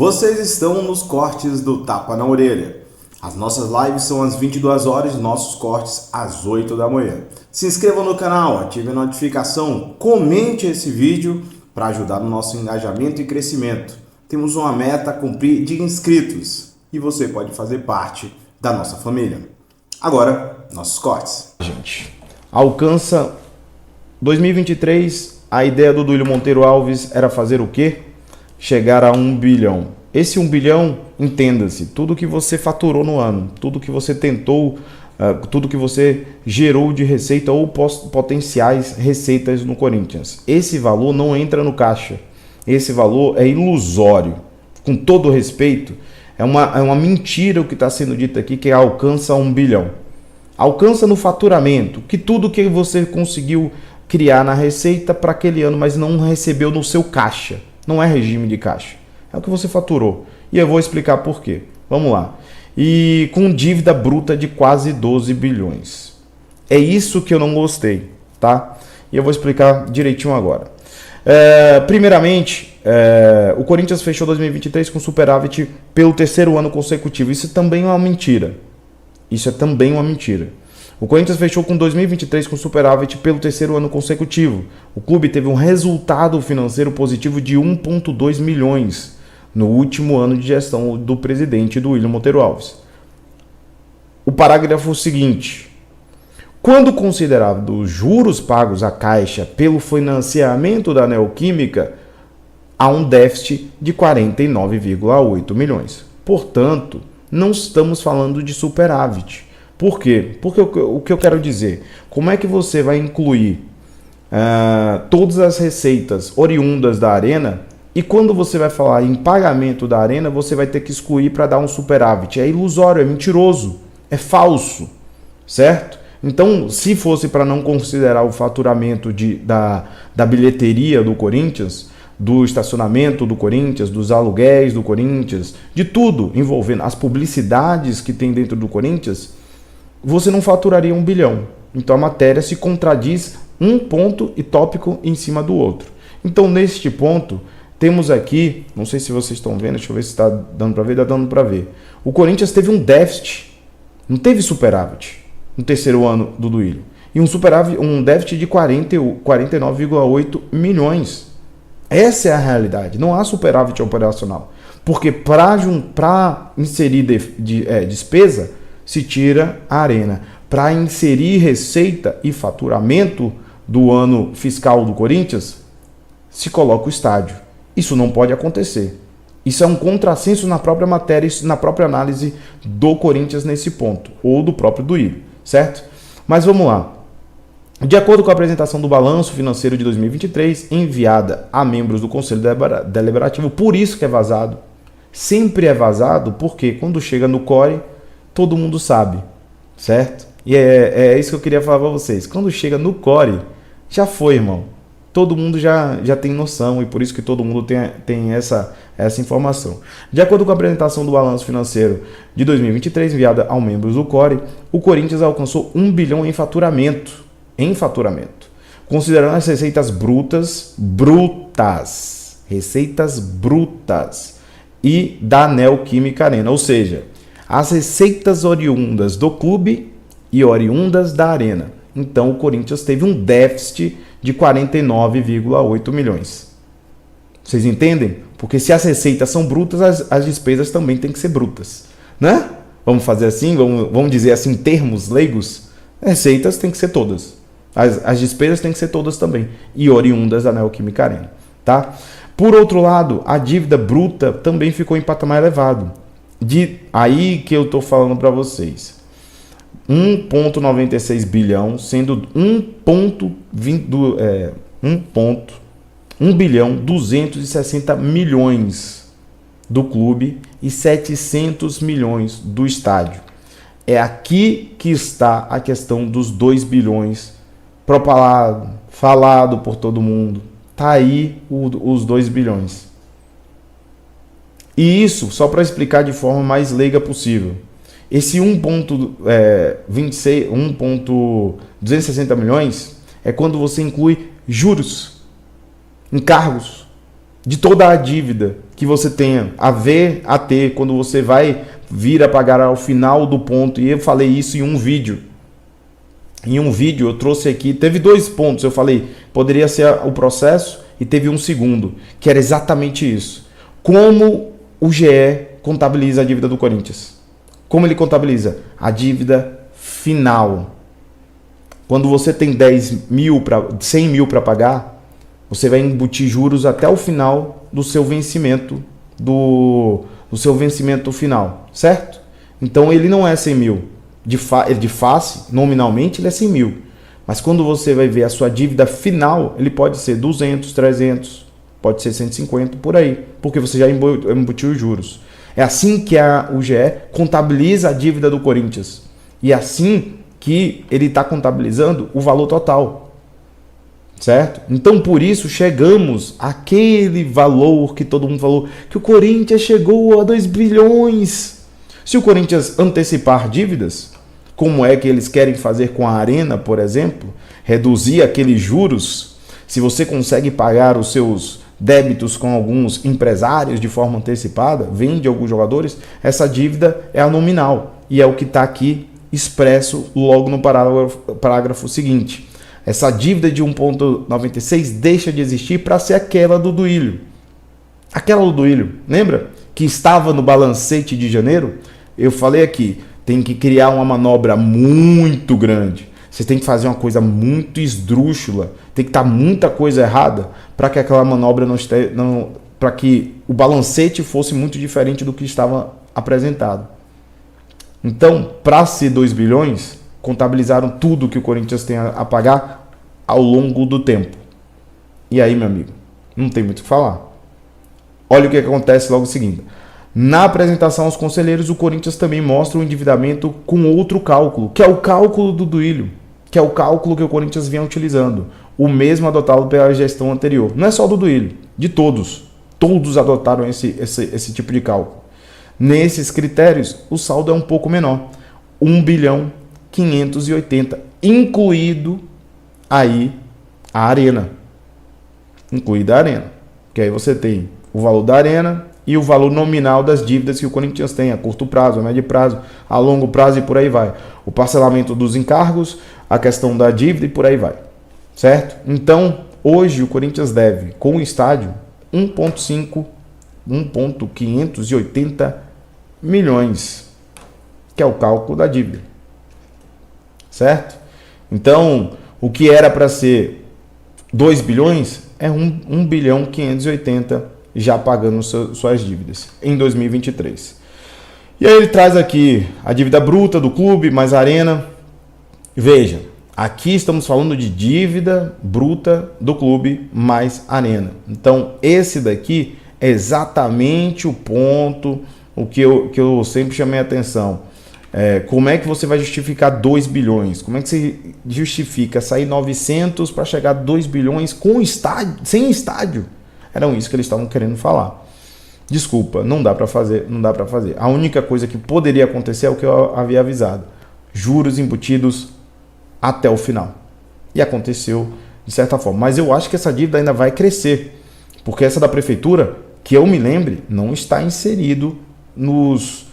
Vocês estão nos cortes do Tapa na Orelha. As nossas lives são às 22 horas e nossos cortes às 8 da manhã. Se inscreva no canal, ative a notificação, comente esse vídeo para ajudar no nosso engajamento e crescimento. Temos uma meta a cumprir de inscritos e você pode fazer parte da nossa família. Agora, nossos cortes. Gente, alcança 2023, a ideia do Duílio Monteiro Alves era fazer o quê? Chegar a 1 bilhão. Esse 1 bilhão, entenda-se, tudo que você faturou no ano, tudo que você tentou, tudo que você gerou de receita ou potenciais receitas no Corinthians. Esse valor não entra no caixa. Esse valor é ilusório. Com todo respeito, é uma mentira o que está sendo dito aqui, que alcança 1 bilhão. Alcança no faturamento, que tudo que você conseguiu criar na receita para aquele ano, mas não recebeu no seu caixa. Não é regime de caixa. É o que você faturou. E eu vou explicar por quê. Vamos lá. E com dívida bruta de quase 12 bilhões. É isso que eu não gostei, tá? E eu vou explicar direitinho agora. Primeiramente, o Corinthians fechou 2023 com superávit pelo terceiro ano consecutivo. Isso também é uma mentira. Isso é também uma mentira. O Corinthians fechou com 2023 com superávit pelo terceiro ano consecutivo. O clube teve um resultado financeiro positivo de 1,2 milhões no último ano de gestão do presidente Duílio Monteiro Alves. O parágrafo seguinte: quando considerado os juros pagos à Caixa pelo financiamento da Neoquímica, há um déficit de 49,8 milhões. Portanto, não estamos falando de superávit. Por quê? Porque o que eu quero dizer, como é que você vai incluir todas as receitas oriundas da Arena e quando você vai falar em pagamento da Arena, você vai ter que excluir para dar um superávit? É ilusório, é mentiroso, é falso, certo? Então, se fosse para não considerar o faturamento da bilheteria do Corinthians, do estacionamento do Corinthians, dos aluguéis do Corinthians, de tudo envolvendo as publicidades que tem dentro do Corinthians, você não faturaria 1 bilhão. Então a matéria se contradiz um ponto e tópico em cima do outro. Então neste ponto, temos aqui, não sei se vocês estão vendo, deixa eu ver se está dando para ver, está dando para ver. O Corinthians teve um déficit, não teve superávit no terceiro ano do Duílio. E um déficit de 49,8 milhões. Essa é a realidade, não há superávit operacional. Porque para inserir despesa, se tira a Arena. Para inserir receita e faturamento do ano fiscal do Corinthians, se coloca o estádio. Isso não pode acontecer. Isso é um contrassenso na própria matéria, na própria análise do Corinthians nesse ponto, ou do próprio Duílio, certo? Mas vamos lá. De acordo com a apresentação do balanço financeiro de 2023, enviada a membros do Conselho Deliberativo, por isso que é vazado. Sempre é vazado, porque quando chega no CORE, todo mundo sabe, certo? E é isso que eu queria falar para vocês. Quando chega no CORE, já foi, irmão. Todo mundo já tem noção e por isso que todo mundo tem essa informação. De acordo com a apresentação do balanço financeiro de 2023, enviada aos membros do CORE, o Corinthians alcançou 1 bilhão em faturamento. Considerando as receitas receitas brutas e da Neoquímica Arena, ou seja, as receitas oriundas do clube e oriundas da Arena. Então o Corinthians teve um déficit de 49,8 milhões. Vocês entendem? Porque se as receitas são brutas, as despesas também têm que ser brutas, né? Vamos fazer assim, vamos dizer assim, em termos leigos, receitas têm que ser todas. As despesas têm que ser todas também. E oriundas da Neoquímica Arena, tá? Por outro lado, a dívida bruta também ficou em patamar elevado. Aí que eu estou falando para vocês. 1,96 bilhão, sendo 1 bilhão 260 milhões do clube e 700 milhões do estádio. É aqui que está a questão dos 2 bilhões propalado, falado por todo mundo. Tá aí os 2 bilhões. E isso, só para explicar de forma mais leiga possível, esse 1,260 milhões é quando você inclui juros, encargos, de toda a dívida que você tenha a ter quando você vai vir a pagar ao final do ponto. E eu falei isso em um vídeo. Em um vídeo eu trouxe aqui, teve 2 pontos, eu falei, poderia ser o processo e teve um segundo, que era exatamente isso. Como o GE contabiliza a dívida do Corinthians? Como ele contabiliza? A dívida final. Quando você tem 100 mil para pagar, você vai embutir juros até o final do seu vencimento, do seu vencimento final, certo? Então ele não é 100 mil. De face, nominalmente, ele é 100 mil. Mas quando você vai ver a sua dívida final, ele pode ser 200, 300, pode ser 150, por aí. Porque você já embutiu os juros. É assim que o GE contabiliza a dívida do Corinthians. E é assim que ele está contabilizando o valor total. Certo? Então, por isso, chegamos àquele valor que todo mundo falou, que o Corinthians chegou a 2 bilhões. Se o Corinthians antecipar dívidas, como é que eles querem fazer com a Arena, por exemplo, reduzir aqueles juros, se você consegue pagar os seus débitos com alguns empresários de forma antecipada, vende alguns jogadores, essa dívida é a nominal. E é o que está aqui expresso logo no parágrafo seguinte. Essa dívida de 1,96 deixa de existir para ser aquela do Duílio. Aquela do Duílio, lembra? Que estava no balancete de janeiro, eu falei aqui, tem que criar uma manobra muito grande. Você tem que fazer uma coisa muito esdrúxula, tem que estar muita coisa errada para que aquela manobra para que o balancete fosse muito diferente do que estava apresentado. Então, para ser 2 bilhões, contabilizaram tudo que o Corinthians tem a pagar ao longo do tempo. E aí, meu amigo, não tem muito o que falar. Olha o que acontece logo em seguida. Na apresentação aos conselheiros, o Corinthians também mostra o endividamento com outro cálculo, que é o cálculo do Duílio, que é o cálculo que o Corinthians vinha utilizando, o mesmo adotado pela gestão anterior. Não é só do Duílio, de todos. Todos adotaram esse tipo de cálculo. Nesses critérios, o saldo é um pouco menor, 1 bilhão 580, incluído aí a Arena. Incluída a Arena. Que aí você tem o valor da Arena e o valor nominal das dívidas que o Corinthians tem a curto prazo, a médio prazo, a longo prazo e por aí vai. O parcelamento dos encargos, a questão da dívida e por aí vai. Certo? Então, hoje o Corinthians deve, com o estádio, 1,580 milhões, que é o cálculo da dívida. Certo? Então, o que era para ser 2 bilhões é 1 bilhão 580 já pagando suas dívidas em 2023. E aí ele traz aqui a dívida bruta do clube mais a Arena. Veja, aqui estamos falando de dívida bruta do clube mais Arena. Então, esse daqui é exatamente o ponto o que eu sempre chamei a atenção. Como é que você vai justificar 2 bilhões? Como é que você justifica sair 900 para chegar a 2 bilhões com estádio, sem estádio? Era isso que eles estavam querendo falar. Desculpa, não dá para fazer, não dá para fazer. A única coisa que poderia acontecer é o que eu havia avisado. Juros embutidos até o final. E aconteceu de certa forma. Mas eu acho que essa dívida ainda vai crescer. Porque essa da prefeitura, que eu me lembre, não está inserido nos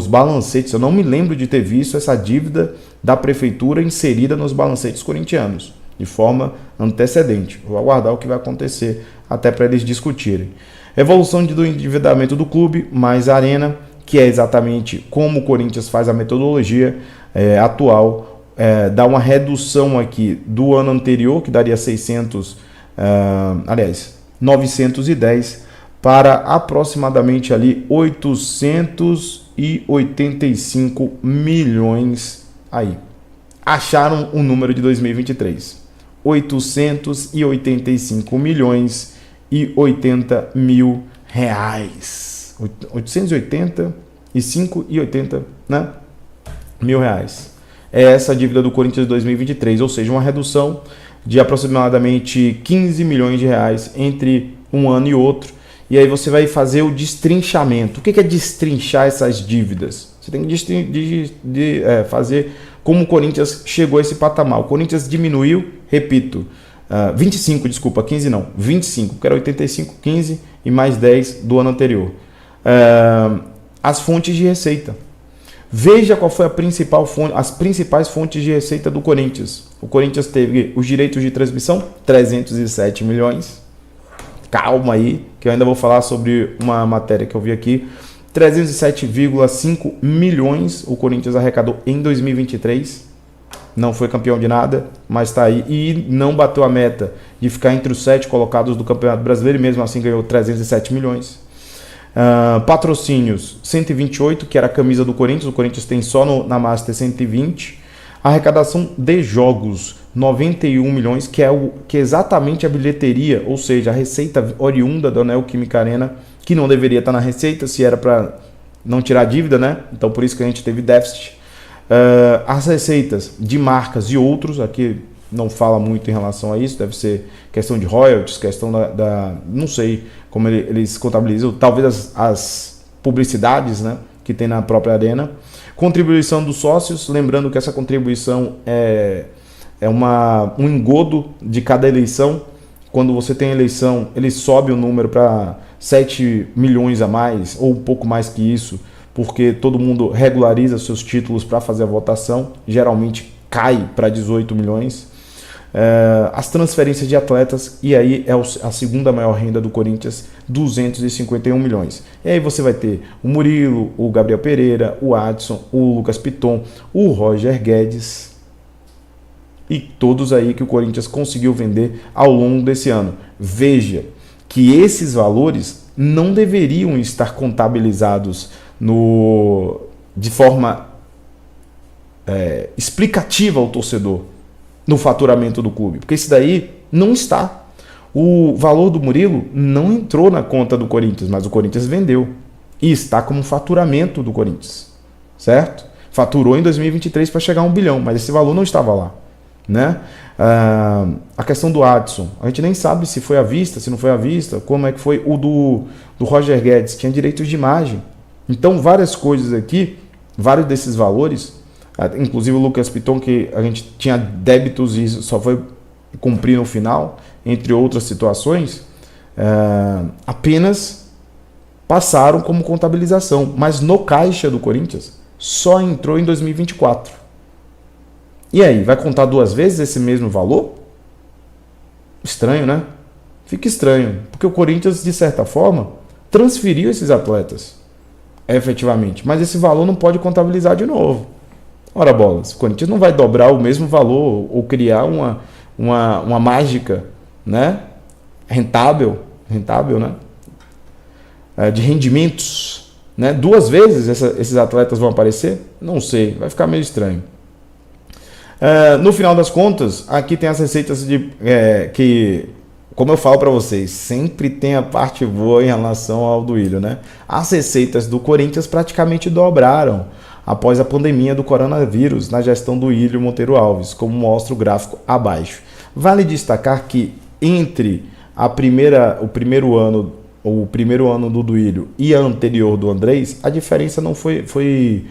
balancetes. Eu não me lembro de ter visto essa dívida da prefeitura inserida nos balancetes corintianos, de forma antecedente. Vou aguardar o que vai acontecer até para eles discutirem. Evolução do endividamento do clube, mais a Arena, que é exatamente como o Corinthians faz a metodologia atual, dá uma redução aqui do ano anterior, que daria 910, para aproximadamente ali 885 milhões aí. Acharam o número de 2023. 885 milhões e 80 mil reais. 885,80, né? Mil reais. É essa a dívida do Corinthians de 2023, ou seja, uma redução de aproximadamente 15 milhões de reais entre um ano e outro. E aí você vai fazer o destrinchamento. O que é destrinchar essas dívidas? Você tem que fazer como o Corinthians chegou a esse patamar. O Corinthians diminuiu, repito, 25, desculpa, 15 não, 25, que era 85, 15 e mais 10 do ano anterior. As fontes de receita. Veja qual foi as principais fontes de receita do Corinthians. O Corinthians teve os direitos de transmissão, 307 milhões. Calma aí, que eu ainda vou falar sobre uma matéria que eu vi aqui. 307,5 milhões o Corinthians arrecadou em 2023. Não foi campeão de nada, mas está aí. E não bateu a meta de ficar entre os 7 colocados do Campeonato Brasileiro, e mesmo assim ganhou 307 milhões. Patrocínios, 128, que era a camisa do Corinthians. O Corinthians tem só na Master 120. Arrecadação de jogos, 91 milhões, que é exatamente a bilheteria, ou seja, a receita oriunda da Neoquímica Arena, que não deveria estar na receita, se era para não tirar dívida, né? Então por isso que a gente teve déficit. As receitas de marcas e outros, aqui não fala muito em relação a isso, deve ser questão de royalties, questão não sei como eles contabilizam, talvez as publicidades, né, que tem na própria arena. Contribuição dos sócios, lembrando que essa contribuição é um engodo de cada eleição. Quando você tem eleição, ele sobe o número para 7 milhões a mais, ou um pouco mais que isso, porque todo mundo regulariza seus títulos para fazer a votação, geralmente cai para 18 milhões. As transferências de atletas, e aí é a segunda maior renda do Corinthians, 251 milhões. E aí você vai ter o Murilo, o Gabriel Pereira, o Adson, o Lucas Piton, o Roger Guedes, e todos aí que o Corinthians conseguiu vender ao longo desse ano. Veja que esses valores não deveriam estar contabilizados de forma explicativa ao torcedor no faturamento do clube, porque esse daí não está. O valor do Murilo não entrou na conta do Corinthians, mas o Corinthians vendeu e está como faturamento do Corinthians, certo? Faturou em 2023 para chegar a 1 bilhão, mas esse valor não estava lá, né? A questão do Adson, a gente nem sabe se foi à vista, se não foi à vista, como é que foi o do Roger Guedes, tinha direitos de imagem. Então várias coisas aqui, vários desses valores, inclusive o Lucas Piton, que a gente tinha débitos e só foi cumprir no final, entre outras situações, apenas passaram como contabilização, mas no caixa do Corinthians só entrou em 2024. E aí, vai contar 2 vezes esse mesmo valor? Estranho, né? Fica estranho, porque o Corinthians, de certa forma, transferiu esses atletas, efetivamente, mas esse valor não pode contabilizar de novo. Ora bolas, o Corinthians não vai dobrar o mesmo valor ou criar uma mágica, né? rentável, né? De rendimentos, né? 2 vezes esses atletas vão aparecer? Não sei, vai ficar meio estranho. No final das contas, aqui tem as receitas que, como eu falo para vocês, sempre tem a parte boa em relação ao Duílio, né? As receitas do Corinthians praticamente dobraram após a pandemia do coronavírus na gestão do Duílio Monteiro Alves, como mostra o gráfico abaixo. Vale destacar que entre o primeiro ano do Duílio e a anterior do Andrés, a diferença não foi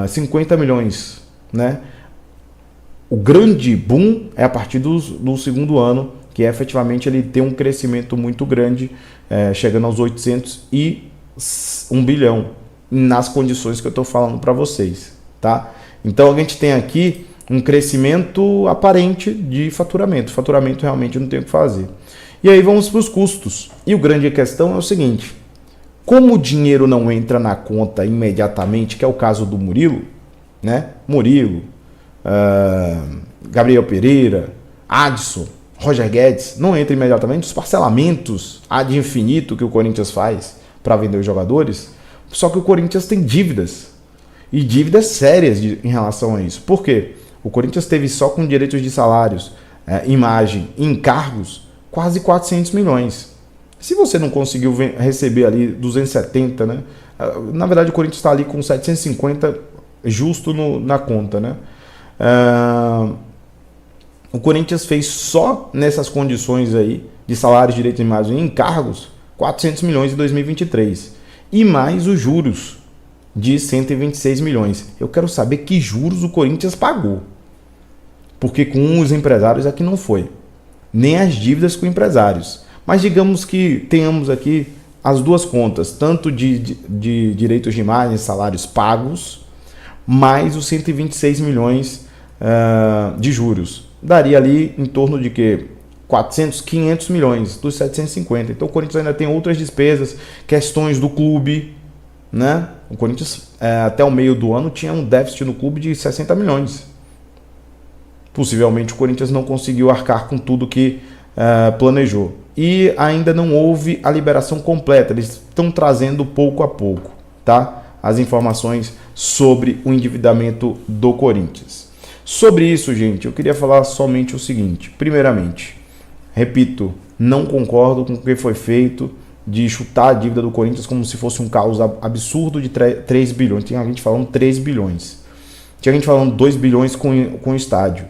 50 milhões, né? O grande boom é a partir do segundo ano, que efetivamente ele tem um crescimento muito grande, chegando aos 801 bilhão, nas condições que eu estou falando para vocês, tá? Então a gente tem aqui um crescimento aparente de faturamento. Faturamento realmente não tem o que fazer. E aí vamos para os custos. E a grande questão é o seguinte: como o dinheiro não entra na conta imediatamente, que é o caso do Murilo, né? Murilo, Gabriel Pereira, Adson, Roger Guedes, não entra imediatamente. Os parcelamentos ad infinito que o Corinthians faz para vender os jogadores. Só que o Corinthians tem dívidas, e dívidas sérias em relação a isso. Por quê? O Corinthians teve só com direitos de salários, imagem e encargos, quase 400 milhões. Se você não conseguiu receber ali 270, né? Na verdade o Corinthians está ali com 750 justo na conta, né? O Corinthians fez só nessas condições aí de salários, direitos de imagem e encargos 400 milhões em 2023. E mais os juros de 126 milhões. Eu quero saber que juros o Corinthians pagou. Porque com os empresários aqui não foi. nem as dívidas com empresários. Mas digamos que tenhamos aqui as duas contas, tanto de direitos de imagem, salários pagos, mais os 126 milhões de juros. Daria ali em torno de que 400, 500 milhões dos 750. Então o Corinthians ainda tem outras despesas, questões do clube, né? O Corinthians até o meio do ano tinha um déficit no clube de 60 milhões. Possivelmente o Corinthians não conseguiu arcar com tudo que planejou. E ainda não houve a liberação completa. Eles estão trazendo pouco a pouco, tá? As informações sobre o endividamento do Corinthians. Sobre isso, gente, eu queria falar somente o seguinte. Primeiramente, repito, não concordo com o que foi feito de chutar a dívida do Corinthians como se fosse um caos absurdo de 3 bilhões. Tinha gente falando 3 bilhões. Tinha gente falando 2 bilhões com o estádio.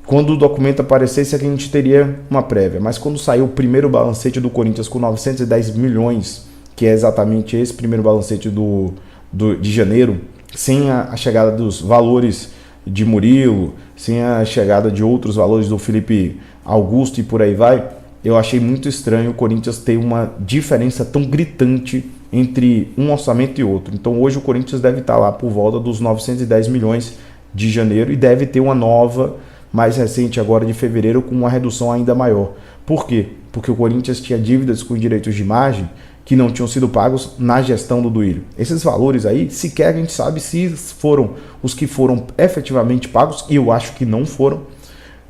Quando o documento aparecesse, a gente teria uma prévia. Mas quando saiu o primeiro balancete do Corinthians com 910 milhões, que é exatamente esse primeiro balancete de janeiro, sem a chegada dos valores de Murilo, sem a chegada de outros valores do Felipe Augusto e por aí vai, eu achei muito estranho o Corinthians ter uma diferença tão gritante entre um orçamento e outro. Então hoje o Corinthians deve estar lá por volta dos 910 milhões de janeiro e deve ter uma nova, mais recente agora de fevereiro, com uma redução ainda maior. Por quê? Porque o Corinthians tinha dívidas com direitos de imagem que não tinham sido pagos na gestão do Duílio. Esses valores aí, sequer a gente sabe se foram os que foram efetivamente pagos, e eu acho que não foram,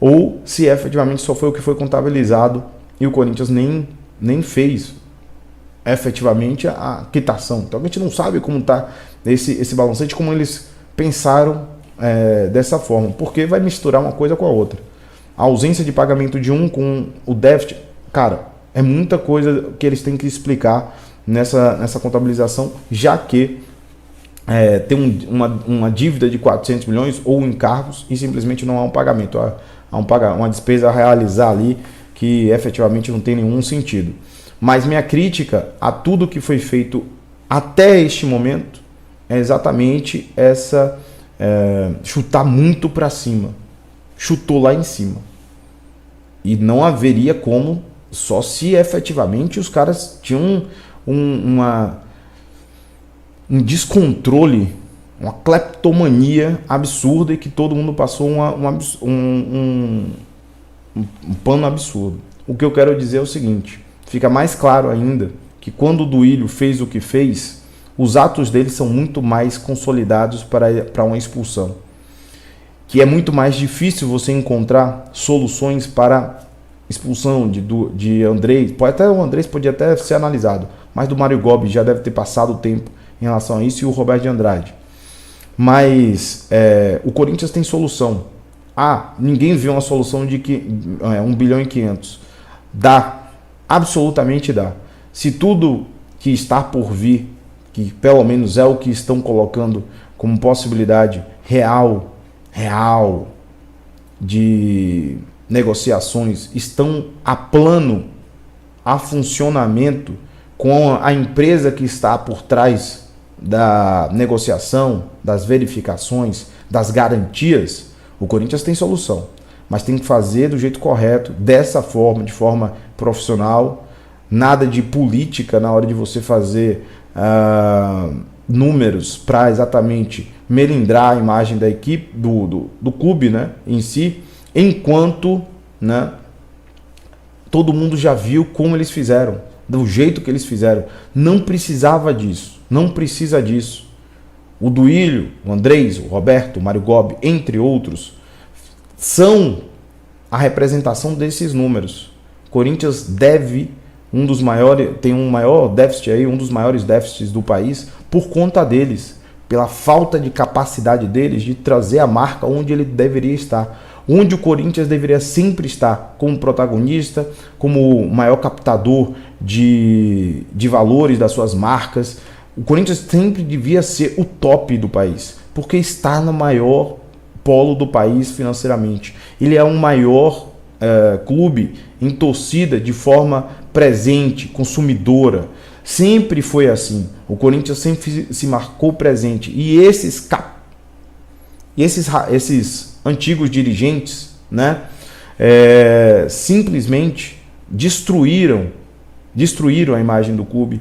ou se efetivamente só foi o que foi contabilizado e o Corinthians nem fez efetivamente a quitação. Então a gente não sabe como está esse balancete, como eles pensaram dessa forma, porque vai misturar uma coisa com a outra. A ausência de pagamento de um com o déficit, cara, é muita coisa que eles têm que explicar nessa contabilização, já que tem uma dívida de 400 milhões ou encargos e simplesmente não há um pagamento. Há uma despesa a realizar ali que efetivamente não tem nenhum sentido. Mas minha crítica a tudo que foi feito até este momento é exatamente essa chutar muito para cima. Chutou lá em cima. E não haveria como, só se efetivamente os caras tinham um descontrole, uma cleptomania absurda e que todo mundo passou um pano absurdo. O que eu quero dizer é o seguinte, fica mais claro ainda que quando o Duílio fez o que fez, os atos dele são muito mais consolidados para uma expulsão. Que é muito mais difícil você encontrar soluções para expulsão de Andrés. O Andrés podia até ser analisado, mas do Mário Gobi já deve ter passado o tempo em relação a isso, e o Roberto de Andrade. Mas o Corinthians tem solução. Ninguém viu uma solução de 1 bilhão e 500. Dá, absolutamente dá. Se tudo que está por vir, que pelo menos é o que estão colocando como possibilidade real de negociações, estão a plano, a funcionamento, com a empresa que está por trás da negociação, das verificações, das garantias, o Corinthians tem solução. Mas tem que fazer do jeito correto, dessa forma, de forma profissional, nada de política na hora de você fazer números para exatamente melindrar a imagem da equipe, do clube, né, em si, enquanto, né, todo mundo já viu como eles fizeram, do jeito que eles fizeram. Não precisava disso, não precisa disso. O Duílio, o Andrés, o Roberto, o Mário Gobi, entre outros, são a representação desses números. O Corinthians deve tem um maior déficit aí, um dos maiores déficits do país, por conta deles, pela falta de capacidade deles de trazer a marca onde ele deveria estar, onde o Corinthians deveria sempre estar, como protagonista, como o maior captador de valores das suas marcas. O Corinthians sempre devia ser o top do país, porque está no maior polo do país financeiramente. Ele é um maior clube em torcida de forma presente, consumidora. Sempre foi assim. O Corinthians sempre se marcou presente. E esses antigos dirigentes, né, simplesmente destruíram a imagem do clube,